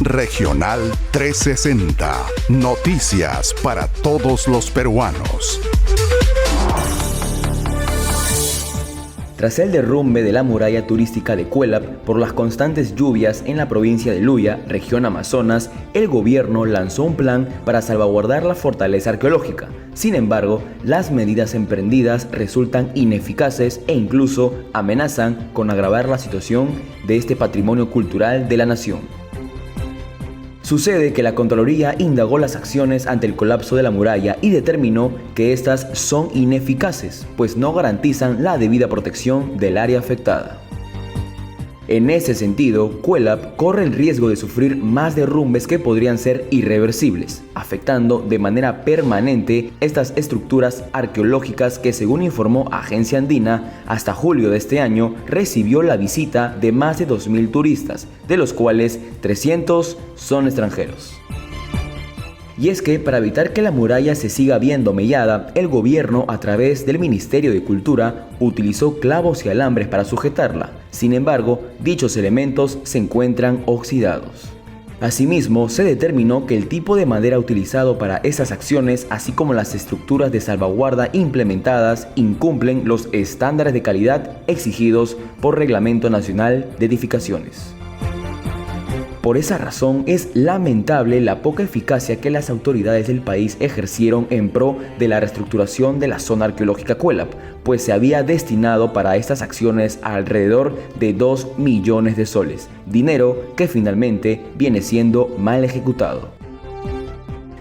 Regional 360. Noticias para todos los peruanos. Tras el derrumbe de la muralla turística de Cuélap por las constantes lluvias en la provincia de Luya, región Amazonas, el gobierno lanzó un plan para salvaguardar la fortaleza arqueológica. Sin embargo, las medidas emprendidas resultan ineficaces e incluso amenazan con agravar la situación de este patrimonio cultural de la nación. Sucede que la Contraloría indagó las acciones ante el colapso de la muralla y determinó que estas son ineficaces, pues no garantizan la debida protección del área afectada. En ese sentido, Cuélap corre el riesgo de sufrir más derrumbes que podrían ser irreversibles, afectando de manera permanente estas estructuras arqueológicas que, según informó Agencia Andina, hasta julio de este año recibió la visita de más de 2.000 turistas, de los cuales 300 son extranjeros. Y es que, para evitar que la muralla se siga viendo mellada, el gobierno, a través del Ministerio de Cultura, utilizó clavos y alambres para sujetarla. Sin embargo, dichos elementos se encuentran oxidados. Asimismo, se determinó que el tipo de madera utilizado para esas acciones, así como las estructuras de salvaguarda implementadas, incumplen los estándares de calidad exigidos por Reglamento Nacional de Edificaciones. Por esa razón, es lamentable la poca eficacia que las autoridades del país ejercieron en pro de la reestructuración de la zona arqueológica Cuélap, pues se había destinado para estas acciones alrededor de 2 millones de soles, dinero que finalmente viene siendo mal ejecutado.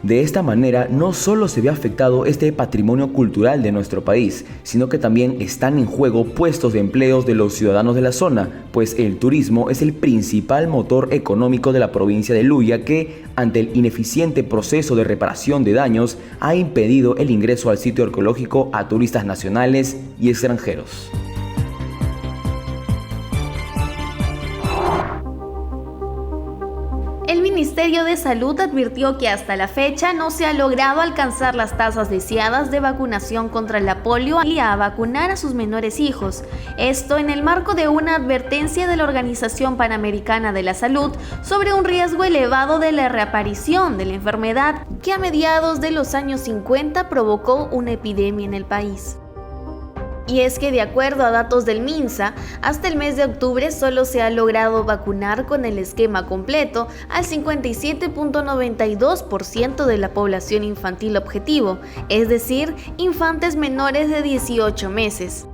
De esta manera, no solo se ve afectado este patrimonio cultural de nuestro país, sino que también están en juego puestos de empleos de los ciudadanos de la zona, pues el turismo es el principal motor económico de la provincia de Luya que, ante el ineficiente proceso de reparación de daños, ha impedido el ingreso al sitio arqueológico a turistas nacionales y extranjeros. El Ministerio de Salud advirtió que hasta la fecha no se ha logrado alcanzar las tasas deseadas de vacunación contra la polio y a vacunar a sus menores hijos. Esto en el marco de una advertencia de la Organización Panamericana de la Salud sobre un riesgo elevado de la reaparición de la enfermedad que a mediados de los años 50 provocó una epidemia en el país. Y es que, de acuerdo a datos del MINSA, hasta el mes de octubre solo se ha logrado vacunar con el esquema completo al 57.92% de la población infantil objetivo, es decir, infantes menores de 18 meses.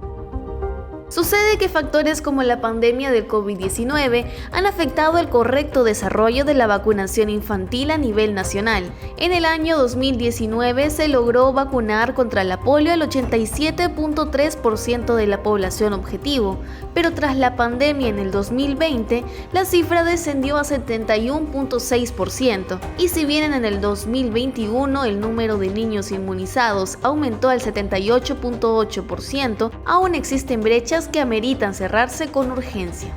Sucede que factores como la pandemia del COVID-19 han afectado el correcto desarrollo de la vacunación infantil a nivel nacional. En el año 2019 se logró vacunar contra la polio al 87.3% de la población objetivo, pero tras la pandemia en el 2020 la cifra descendió a 71.6%, y si bien en el 2021 el número de niños inmunizados aumentó al 78.8%, aún existen brechas que ameritan cerrarse con urgencia.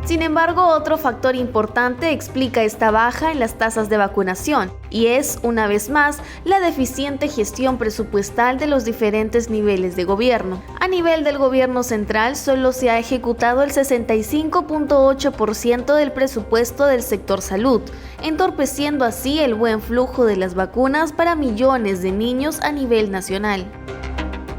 Sin embargo, otro factor importante explica esta baja en las tasas de vacunación, y es, una vez más, la deficiente gestión presupuestal de los diferentes niveles de gobierno. A nivel del gobierno central, solo se ha ejecutado el 65.8% del presupuesto del sector salud, entorpeciendo así el buen flujo de las vacunas para millones de niños a nivel nacional.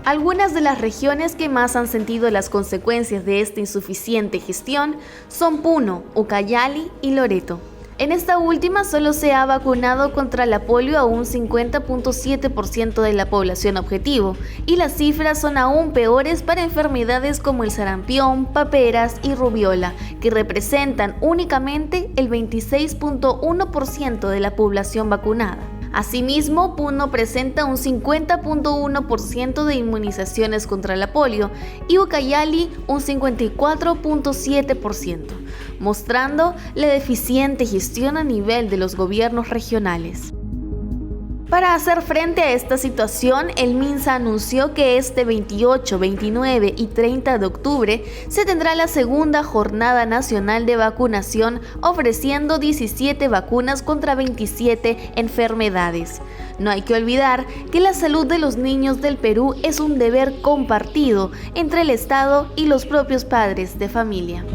Algunas de las regiones que más han sentido las consecuencias de esta insuficiente gestión son Puno, Ucayali y Loreto. En esta última solo se ha vacunado contra la polio a un 50.7% de la población objetivo, y las cifras son aún peores para enfermedades como el sarampión, paperas y rubiola, que representan únicamente el 26.1% de la población vacunada. Asimismo, Puno presenta un 50.1% de inmunizaciones contra la polio y Ucayali un 54.7%, mostrando la deficiente gestión a nivel de los gobiernos regionales. Para hacer frente a esta situación, el MINSA anunció que este 28, 29 y 30 de octubre se tendrá la segunda jornada nacional de vacunación, ofreciendo 17 vacunas contra 27 enfermedades. No hay que olvidar que la salud de los niños del Perú es un deber compartido entre el Estado y los propios padres de familia.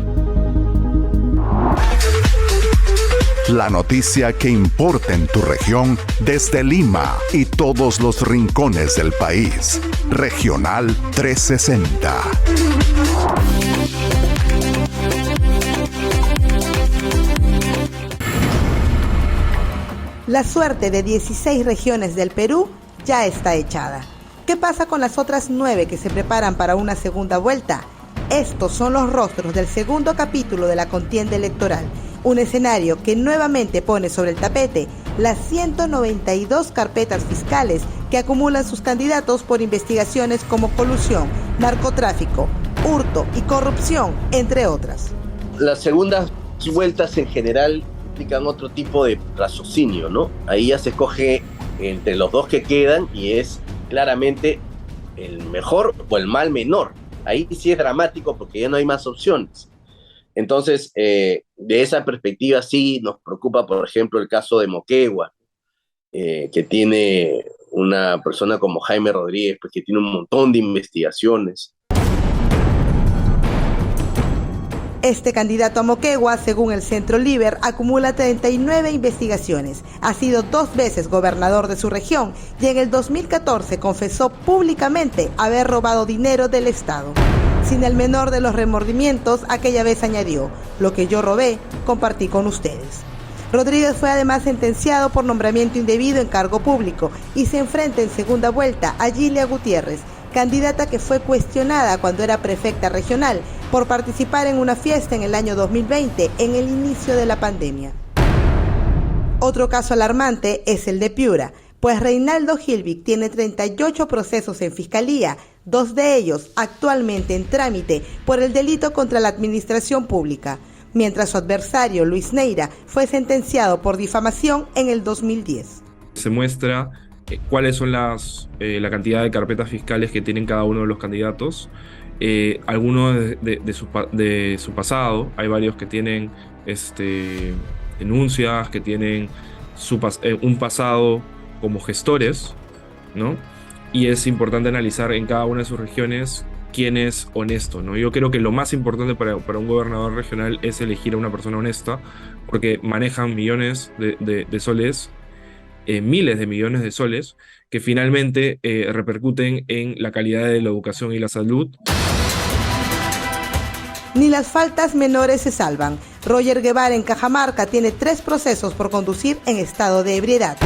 La noticia que importa en tu región desde Lima y todos los rincones del país. Regional 360. La suerte de 16 regiones del Perú ya está echada. ¿Qué pasa con las otras 9 que se preparan para una segunda vuelta? Estos son los rostros del segundo capítulo de la contienda electoral, un escenario que nuevamente pone sobre el tapete las 192 carpetas fiscales que acumulan sus candidatos por investigaciones como colusión, narcotráfico, hurto y corrupción, entre otras. Las segundas vueltas en general implican otro tipo de raciocinio, ¿no? Ahí ya se escoge entre los dos que quedan y es claramente el mejor o el mal menor. Ahí sí es dramático porque ya no hay más opciones. Entonces, de esa perspectiva sí nos preocupa, por ejemplo, el caso de Moquegua, que tiene una persona como Jaime Rodríguez, pues, que tiene un montón de investigaciones. Este candidato a Moquegua, según el Centro Liber, acumula 39 investigaciones. Ha sido 2 veces gobernador de su región y en el 2014 confesó públicamente haber robado dinero del Estado. Sin el menor de los remordimientos, aquella vez añadió: lo que yo robé, compartí con ustedes. Rodríguez fue además sentenciado por nombramiento indebido en cargo público y se enfrenta en segunda vuelta a Gilia Gutiérrez, candidata que fue cuestionada cuando era prefecta regional por participar en una fiesta en el año 2020, en el inicio de la pandemia. Otro caso alarmante es el de Piura, pues Reinaldo Gilvig tiene 38 procesos en fiscalía, 2 de ellos actualmente en trámite por el delito contra la administración pública, mientras su adversario Luis Neira fue sentenciado por difamación en el 2010. Se muestra cuáles son la cantidad de carpetas fiscales que tienen cada uno de los candidatos, algunos de su pasado. Hay varios que tienen denuncias, que tienen un pasado como gestores, ¿no? Y es importante analizar en cada una de sus regiones quién es honesto, ¿no? Yo creo que lo más importante para un gobernador regional es elegir a una persona honesta, porque manejan millones de soles, miles de millones de soles, que finalmente repercuten en la calidad de la educación y la salud. Ni las faltas menores se salvan. Roger Guevara en Cajamarca tiene 3 procesos por conducir en estado de ebriedad,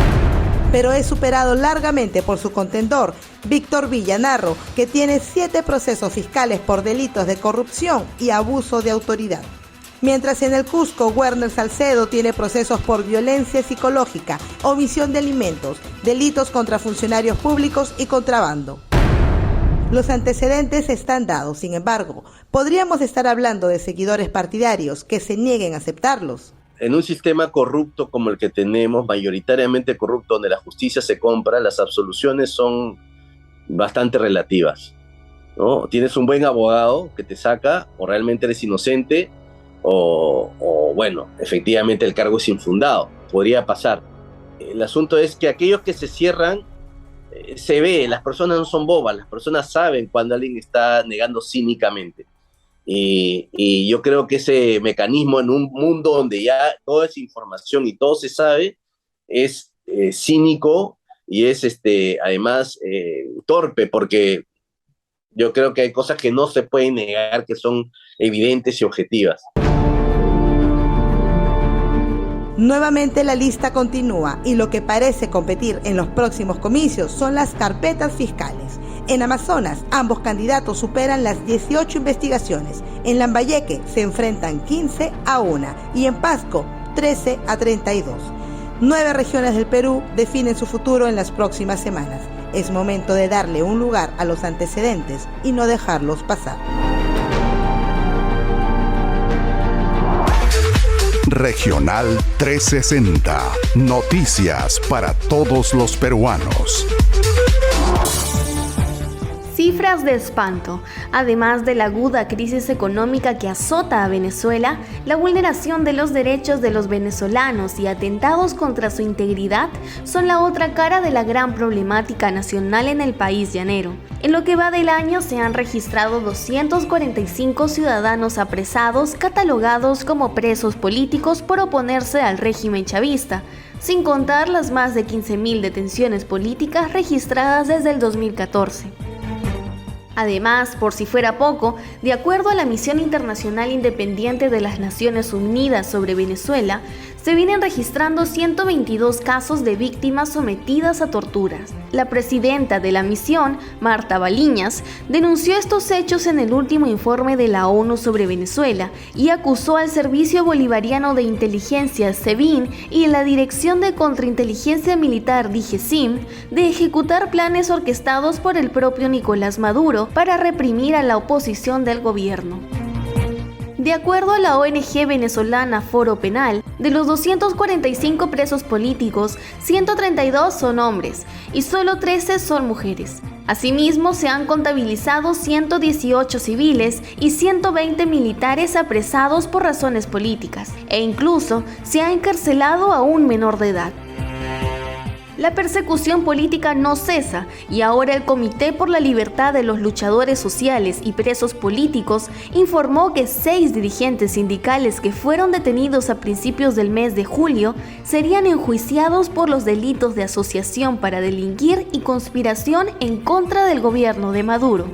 pero es superado largamente por su contendor, Víctor Villanarro, que tiene 7 procesos fiscales por delitos de corrupción y abuso de autoridad. Mientras en el Cusco, Werner Salcedo tiene procesos por violencia psicológica, omisión de alimentos, delitos contra funcionarios públicos y contrabando. Los antecedentes están dados, sin embargo, ¿podríamos estar hablando de seguidores partidarios que se nieguen a aceptarlos? En un sistema corrupto como el que tenemos, mayoritariamente corrupto, donde la justicia se compra, las absoluciones son bastante relativas, ¿no? Tienes un buen abogado que te saca, o realmente eres inocente, o bueno, efectivamente el cargo es infundado, podría pasar. El asunto es que aquellos que se cierran, se ve, las personas no son bobas, las personas saben cuando alguien está negando cínicamente. Y yo creo que ese mecanismo en un mundo donde ya toda esa información y todo se sabe es cínico y es además torpe, porque yo creo que hay cosas que no se pueden negar, que son evidentes y objetivas. Nuevamente la lista continúa y lo que parece competir en los próximos comicios son las carpetas fiscales. En Amazonas, ambos candidatos superan las 18 investigaciones. En Lambayeque se enfrentan 15 a 1 y en Pasco 13 a 32. 9 regiones del Perú definen su futuro en las próximas semanas. Es momento de darle un lugar a los antecedentes y no dejarlos pasar. Regional 360. Noticias para todos los peruanos. Cifra Cifras de espanto. Además de la aguda crisis económica que azota a Venezuela, la vulneración de los derechos de los venezolanos y atentados contra su integridad son la otra cara de la gran problemática nacional en el país llanero. En lo que va del año se han registrado 245 ciudadanos apresados catalogados como presos políticos por oponerse al régimen chavista, sin contar las más de 15.000 detenciones políticas registradas desde el 2014. Además, por si fuera poco, de acuerdo a la Misión Internacional Independiente de las Naciones Unidas sobre Venezuela, se vienen registrando 122 casos de víctimas sometidas a torturas. La presidenta de la misión, Marta Baliñas, denunció estos hechos en el último informe de la ONU sobre Venezuela y acusó al Servicio Bolivariano de Inteligencia, SEBIN, y la Dirección de Contrainteligencia Militar, DIGESIM, de ejecutar planes orquestados por el propio Nicolás Maduro para reprimir a la oposición del gobierno. De acuerdo a la ONG venezolana Foro Penal, de los 245 presos políticos, 132 son hombres y solo 13 son mujeres. Asimismo, se han contabilizado 118 civiles y 120 militares apresados por razones políticas, e incluso se ha encarcelado a un menor de edad. La persecución política no cesa y ahora el Comité por la Libertad de los Luchadores Sociales y Presos Políticos informó que 6 dirigentes sindicales que fueron detenidos a principios del mes de julio serían enjuiciados por los delitos de asociación para delinquir y conspiración en contra del gobierno de Maduro.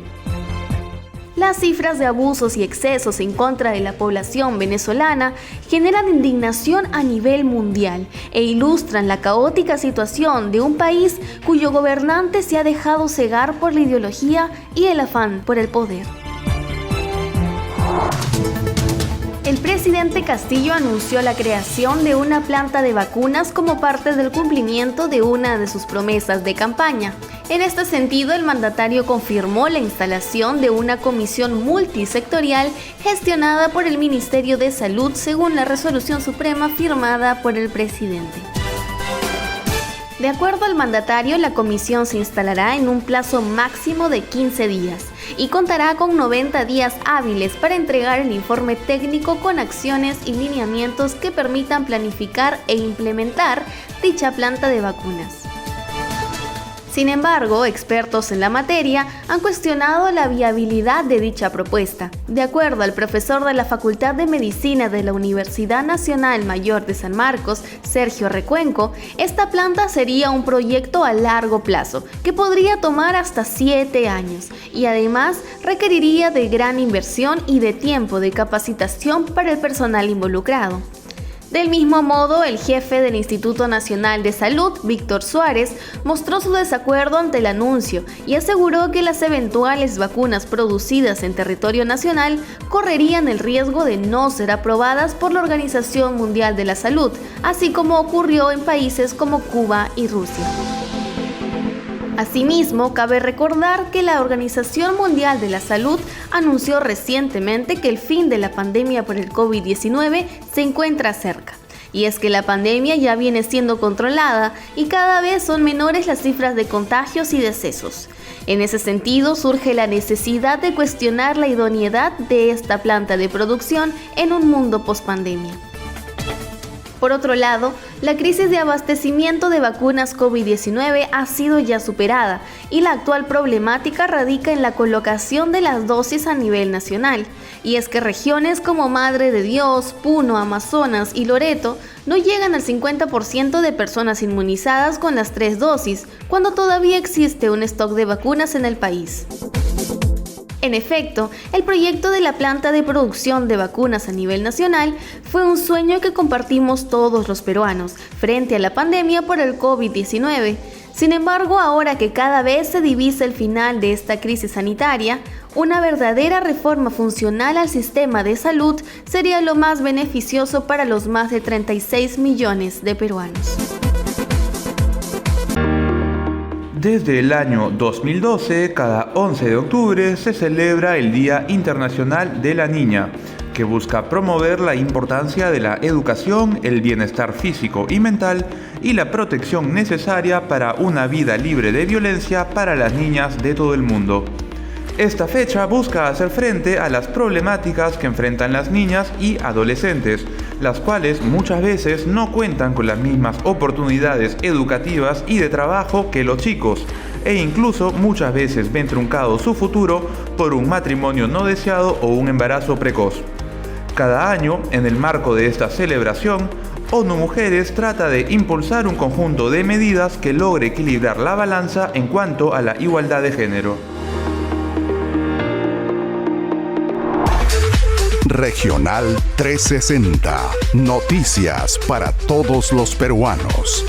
Las cifras de abusos y excesos en contra de la población venezolana generan indignación a nivel mundial e ilustran la caótica situación de un país cuyo gobernante se ha dejado cegar por la ideología y el afán por el poder. El presidente Castillo anunció la creación de una planta de vacunas como parte del cumplimiento de una de sus promesas de campaña. En este sentido, el mandatario confirmó la instalación de una comisión multisectorial gestionada por el Ministerio de Salud según la resolución suprema firmada por el presidente. De acuerdo al mandatario, la comisión se instalará en un plazo máximo de 15 días y contará con 90 días hábiles para entregar el informe técnico con acciones y lineamientos que permitan planificar e implementar dicha planta de vacunas. Sin embargo, expertos en la materia han cuestionado la viabilidad de dicha propuesta. De acuerdo al profesor de la Facultad de Medicina de la Universidad Nacional Mayor de San Marcos, Sergio Recuenco, esta planta sería un proyecto a largo plazo que podría tomar hasta 7 años y además requeriría de gran inversión y de tiempo de capacitación para el personal involucrado. Del mismo modo, el jefe del Instituto Nacional de Salud, Víctor Suárez, mostró su desacuerdo ante el anuncio y aseguró que las eventuales vacunas producidas en territorio nacional correrían el riesgo de no ser aprobadas por la Organización Mundial de la Salud, así como ocurrió en países como Cuba y Rusia. Asimismo, cabe recordar que la Organización Mundial de la Salud anunció recientemente que el fin de la pandemia por el COVID-19 se encuentra cerca. Y es que la pandemia ya viene siendo controlada y cada vez son menores las cifras de contagios y decesos. En ese sentido, surge la necesidad de cuestionar la idoneidad de esta planta de producción en un mundo pospandemia. Por otro lado, la crisis de abastecimiento de vacunas COVID-19 ha sido ya superada y la actual problemática radica en la colocación de las dosis a nivel nacional. Y es que regiones como Madre de Dios, Puno, Amazonas y Loreto no llegan al 50% de personas inmunizadas con las 3 dosis, cuando todavía existe un stock de vacunas en el país. En efecto, el proyecto de la planta de producción de vacunas a nivel nacional fue un sueño que compartimos todos los peruanos frente a la pandemia por el COVID-19. Sin embargo, ahora que cada vez se divisa el final de esta crisis sanitaria, una verdadera reforma funcional al sistema de salud sería lo más beneficioso para los más de 36 millones de peruanos. Desde el año 2012, cada 11 de octubre se celebra el Día Internacional de la Niña, que busca promover la importancia de la educación, el bienestar físico y mental y la protección necesaria para una vida libre de violencia para las niñas de todo el mundo. Esta fecha busca hacer frente a las problemáticas que enfrentan las niñas y adolescentes, las cuales muchas veces no cuentan con las mismas oportunidades educativas y de trabajo que los chicos, e incluso muchas veces ven truncado su futuro por un matrimonio no deseado o un embarazo precoz. Cada año, en el marco de esta celebración, ONU Mujeres trata de impulsar un conjunto de medidas que logre equilibrar la balanza en cuanto a la igualdad de género. Regional 360. Noticias para todos los peruanos.